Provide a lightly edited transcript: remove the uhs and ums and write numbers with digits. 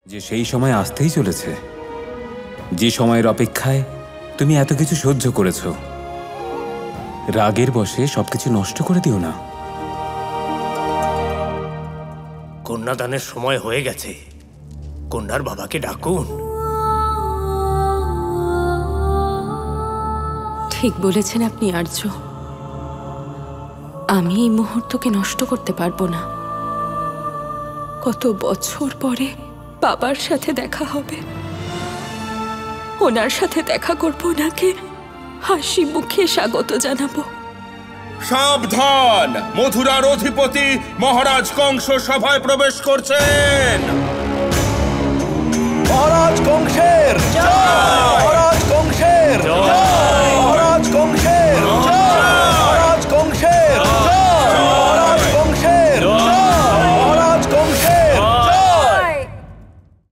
যে সেই সময় আসতেই চলেছে, যে সময়ের অপেক্ষায় তুমি এত কিছু সহ্য করেছো। রাগের বশে সবকিছু নষ্ট করে দিও না। কন্যাদানের সময় হয়ে গেছে, কন্যার বাবাকে ডাকুন। ঠিক বলেছেন আপনি আর্য, আমি এই মুহূর্তকে নষ্ট করতে পারবো না। কত বছর পরে বাবার সাথে দেখা হবে, ওনার সাথে দেখা করবো, ওনাকে হাসি মুখে স্বাগত জানাবো। সাবধান, মথুরার অধিপতি মহারাজ কংস সভায় প্রবেশ করছেন। মহারাজ কংসের জয়।